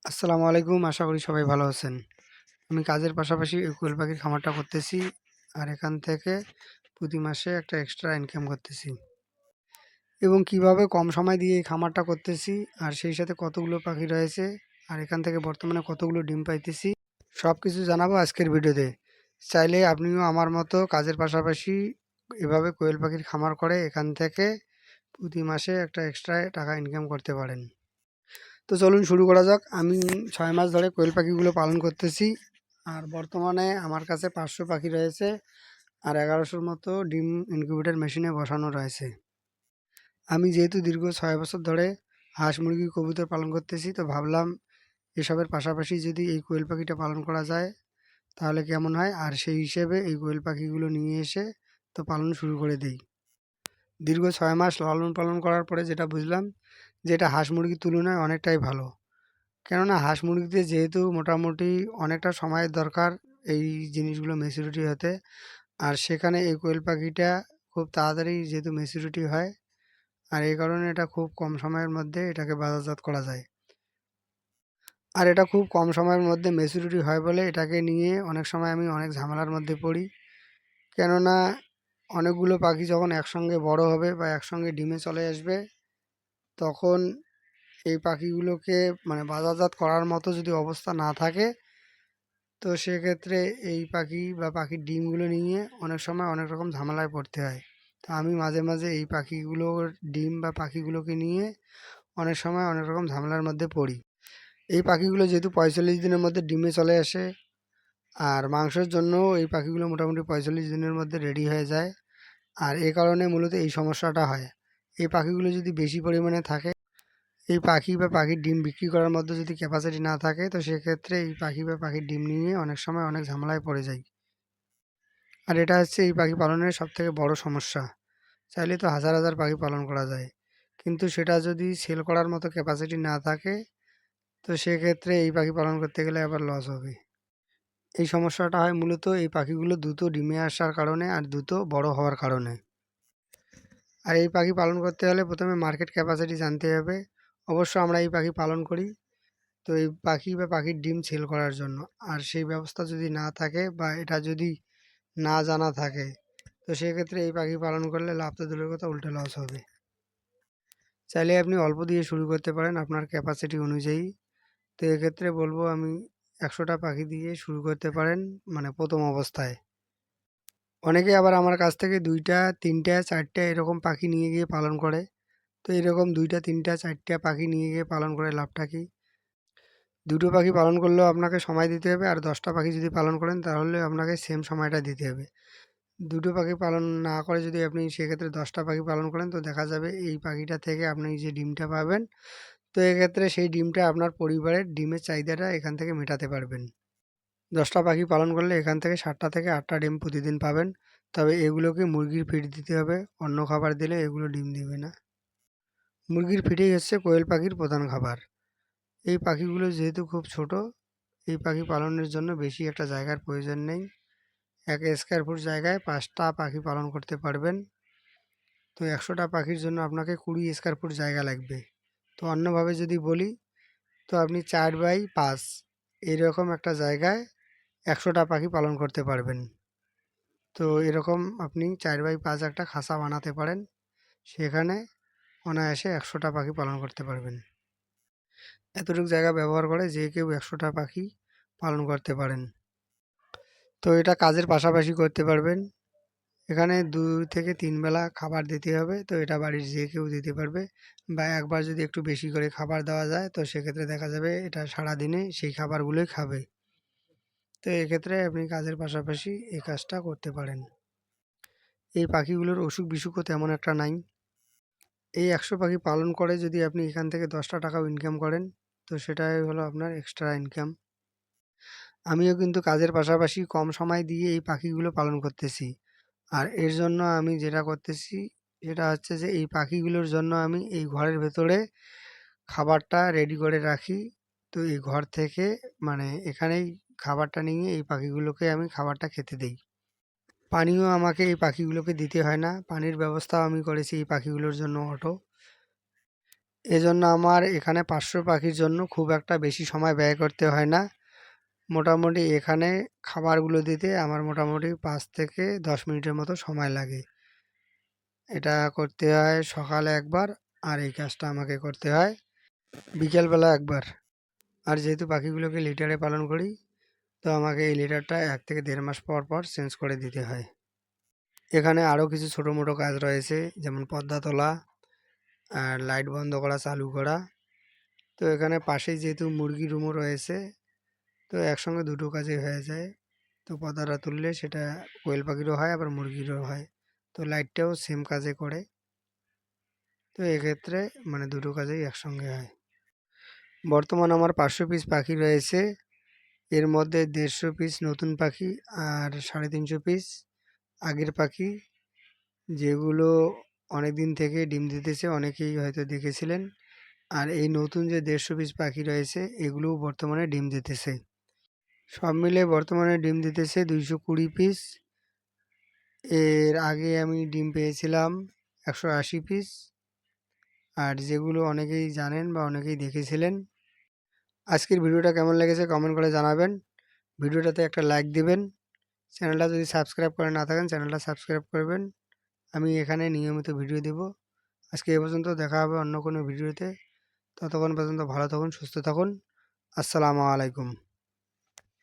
আসসালামু আলাইকুম। আশা করি সবাই ভালো আছেন। আমি কাজের পাশাপাশি এই কোয়েল পাখির খামারটা করতেছি। আর এখান থেকে প্রতি মাসে একটা এক্সট্রা ইনকাম করতেছি। এবং কিভাবে কম সময় দিয়ে এই খামারটা করতেছি আর সেই সাথে কতগুলো পাখি রয়েছে আর এখান থেকে বর্তমানে কতগুলো ডিম পাইতেছি সবকিছু জানাবো আজকের ভিডিওতে। চাইলে আপনিও আমার মতো কাজের পাশাপাশি এভাবে কোয়েল পাখির খামার করে এখান থেকে প্রতি মাসে একটা এক্সট্রা টাকা ইনকাম করতে পারেন। তো চলুন শুরু করা যাক। আমি ৬ মাস ধরে কোয়েল পাখিগুলো পালন করতেছি। আর বর্তমানে আমার কাছে ৫০০ পাখি রয়েছে আর ১১০০-র মতো ডিম ইনকিউবেটর মেশিনে বসানো রয়েছে। আমি যেহেতু দীর্ঘ ৬ বছর ধরে হাঁস, মুরগি, কবুতর পালন করতেছি, তো ভাবলাম এসবের পাশাপাশি যদি এই কোয়েল পাখিটা পালন করা যায় তাহলে কেমন হয়। আর সেই হিসেবে এই কোয়েল পাখিগুলো নিয়ে এসে তো পালন শুরু করে দেই। দীর্ঘ ৬ মাস লালন পালন করার পরে যেটা বুঝলাম যে এটা হাঁস মুরগির তুলনায় অনেকটাই ভালো। কেননা হাঁস মুরগিতে যেহেতু মোটামুটি অনেকটা সময়ের দরকার এই জিনিসগুলো ম্যাচুরিটি হতে, আর সেখানে এই কোয়েল পাখিটা খুব তাড়াতাড়ি যেহেতু ম্যাচুরিটি হয়, আর এই কারণে এটা খুব কম সময়ের মধ্যে এটাকে বাজারজাত করা যায়। আর এটা খুব কম সময়ের মধ্যে ম্যাচুরিটি হয় বলে এটাকে নিয়ে অনেক সময় আমি অনেক ঝামেলার মধ্যে পড়ি। কেননা অনেকগুলো পাখি যখন একসঙ্গে বড় হবে বা একসঙ্গে ডিমে চলে আসবে, তখন এই পাখিগুলোকে মানে বাজারজাত করার মতো যদি অবস্থা না থাকে, তো সেক্ষেত্রে এই পাখি বা পাখির ডিমগুলো নিয়ে অনেক সময় অনেক রকম ঝামেলায় পড়তে হয়। তো আমি মাঝে মাঝে এই পাখিগুলোর ডিম বা পাখিগুলোকে নিয়ে অনেক সময় অনেক রকম ঝামেলার মধ্যে পড়ি। এই পাখিগুলো যেহেতু ৪৫ দিনের মধ্যে ডিমে চলে আসে, আর মাংসের জন্যও এই পাখিগুলো মোটামুটি ৪৫ দিনের মধ্যে রেডি হয়ে যায়। আর এ কারণে মূলত এই সমস্যাটা হয়। এই পাখিগুলো যদি বেশি পরিমাণে থাকে, এই পাখি বা পাখির ডিম বিক্রি করার মধ্যে যদি ক্যাপাসিটি না থাকে, তো সেক্ষেত্রে এই পাখি বা পাখির ডিম নিয়ে অনেক সময় অনেক ঝামেলায় পড়ে যায়। আর এটা হচ্ছে এই পাখি পালনের সবথেকে বড় সমস্যা। চাইলে তো হাজার হাজার পাখি পালন করা যায়, কিন্তু সেটা যদি সেল করার মতো ক্যাপাসিটি না থাকে, তো সেক্ষেত্রে এই পাখি পালন করতে গেলে আবার লস হবে। এই সমস্যাটা হয় মূলত এই পাখিগুলো দ্রুত ডিমে আসার কারণে আর দ্রুত বড় হওয়ার কারণে। আর এই পাখি পালন করতে হলে প্রথমে মার্কেট ক্যাপাসিটি জানতে হবে। অবশ্য আমরা এই পাখি পালন করি তো এই পাখি বা পাখির ডিম সেল করার জন্য। আর সেই ব্যবস্থা যদি না থাকে বা এটা যদি না জানা থাকে, তো সেক্ষেত্রে এই পাখি পালন করলে লাভ তো দূরের কথা, উল্টে লস হবে। চাইলে আপনি অল্প দিয়ে শুরু করতে পারেন আপনার ক্যাপাসিটি অনুযায়ী। তো এক্ষেত্রে বলবো আমি ১০০টা পাখি দিয়ে শুরু করতে পারেন, মানে প্রথম অবস্থায়। অনেকে আবার আমার কাছ থেকে ২টা, ৩টা, ৪টা এরকম পাখি নিয়ে গিয়ে পালন করে। তো এরকম ২টা, ৩টা, ৪টা পাখি নিয়ে গিয়ে পালন করে লাভটা কী? ২টো পাখি পালন করলেও আপনাকে সময় দিতে হবে, আর ১০টা পাখি যদি পালন করেন তাহলে আপনাকে সেম সময়টা দিতে হবে। ২টো পাখি পালন না করে যদি আপনি সেক্ষেত্রে ১০টা পাখি পালন করেন, তো দেখা যাবে এই পাখিটা থেকে আপনি যে ডিমটা পাবেন, তো এক্ষেত্রে সেই ডিমটা আপনার পরিবারের ডিমের চাহিদাটা এখান থেকে মেটাতে পারবেন। ১০টা পাখি পালন করলে এখান থেকে ৭টা থেকে ৮টা ডিম প্রতিদিন পাবেন। তবে এগুলোকে মুরগির ফিড দিতে হবে, অন্য খাবার দিলে এগুলো ডিম দিবে না। মুরগির ফিডই হচ্ছে কোয়েল পাখির প্রধান খাবার। এই পাখিগুলো যেহেতু খুব ছোট, এই পাখি পালনের জন্য বেশি একটা জায়গার প্রয়োজন নেই। ১ স্কয়ার ফুট জায়গায় ৫টা পাখি পালন করতে পারবেন। তো ১০০টা পাখির জন্য আপনাকে ২০ স্কয়ার ফুট জায়গা লাগবে। তো অন্যভাবে যদি বলি, তো আপনি ৪/৫ এরকম একটা জায়গায় ১০০টা পাখি পালন করতে পারবেন। তো এরকম আপনি ৪/৫ একটা খাঁচা বানাতে পারেন। সেখানে অনায়াসে ১০০টা পাখি পালন করতে পারবেন। এতটুকু জায়গা ব্যবহার করে যে কেউ ১০০টা পাখি পালন করতে পারেন। তো এটা কাজের পাশাপাশি করতে পারবেন। এখানে ২ থেকে ৩ বেলা খাবার দিতে হবে। তো এটা বাড়ির যে কেউ দিতে পারবে, বা একবার যদি একটু বেশি করে খাবার দেওয়া যায়, তো সেক্ষেত্রে দেখা যাবে এটা সারাদিনে সেই খাবারগুলোই খাবে। তো এক্ষেত্রে আপনি কাজের পাশাপাশি এই কাজটা করতে পারেন। এই পাখিগুলোর অসুখ-বিসুখও তেমন একটা নাই। এই ১০০ পাখি পালন করে যদি আপনি এখান থেকে ১০টা টাকাও ইনকাম করেন, তো সেটাই হলো আপনার এক্সট্রা ইনকাম। আমিও কিন্তু কাজের পাশাপাশি কম সময় দিয়ে এই পাখিগুলো পালন করতেছি। আর এর জন্য আমি যেটা করতেছি সেটা হচ্ছে যে এই পাখিগুলোর জন্য আমি এই ঘরের ভেতরে খাবারটা রেডি করে রাখি। তো এই ঘর থেকে মানে এখানেই খাবারটা নিয়ে এই পাখিগুলোকে আমি খাবারটা খেতে দেই। পানিও আমাকে এই পাখিগুলোকে দিতে হয় না। পানির ব্যবস্থাও আমি করেছি এই পাখিগুলোর জন্য অটো। এজন্য আমার এখানে ৫০০ পাখির জন্য খুব একটা বেশি সময় ব্যয় করতে হয় না। মোটামুটি এখানে খাবারগুলো দিতে আমার মোটামুটি ৫ থেকে ১০ মিনিটের মতো সময় লাগে। এটা করতে হয় সকালে একবার, আর এই কাজটা আমাকে করতে হয় বিকেলবেলা একবার। আর যেহেতু পাখিগুলোকে লিটারে পালন করি, তো আমাকে এই লিটারটা ১ থেকে ১.৫ মাস পর, পর চেঞ্জ করে দিতে হয়। এখানে আরও কিছু ছোটো-মোটো কাজ রয়েছে, যেমন পর্দা তোলা আর লাইট বন্ধ করা, চালু করা। তো এখানে পাশেই যেহেতু মুরগির রুমও রয়েছে, তো একসঙ্গে দুটো কাজই হয়ে যায়। তো পর্দাটা তুললে সেটা কোয়েল পাখিরও হয়, আবার মুরগিরও হয়। তো লাইটটাও সেম কাজে করে। তো এক্ষেত্রে মানে দুটো কাজেই একসঙ্গে হয়। বর্তমানে আমার ৫০০ পিস পাখি রয়েছে। এর মধ্যে ১৫০ পিস নতুন পাখি আর ৩৫০ পিস আগের পাখি, যেগুলো অনেকদিন থেকে ডিম দিতেছে, অনেকেই হয়তো দেখেছিলেন। আর এই নতুন যে ১৫০ পিস পাখি রয়েছে, এগুলোও বর্তমানে ডিম দিতেছে। সব মিলে বর্তমানে ডিম দিতেছে ২২০ পিস। এর আগে আমি ডিম পেয়েছিলাম ১৮০ পিস। আর যেগুলো অনেকেই জানেন বা অনেকেই দেখেছিলেন। আজকের ভিডিওটা কেমন লেগেছে কমেন্ট করে জানাবেন। ভিডিওটাতে একটা লাইক দিবেন। চ্যানেলটা যদি সাবস্ক্রাইব করে না থাকেন, চ্যানেলটা সাবস্ক্রাইব করবেন। আমি এখানে নিয়মিত ভিডিও দেব। আজকে এ পর্যন্ত, দেখা হবে অন্য কোনো ভিডিওতে। ততক্ষণ পর্যন্ত ভালো থাকুন, সুস্থ থাকুন। আসসালামু আলাইকুম।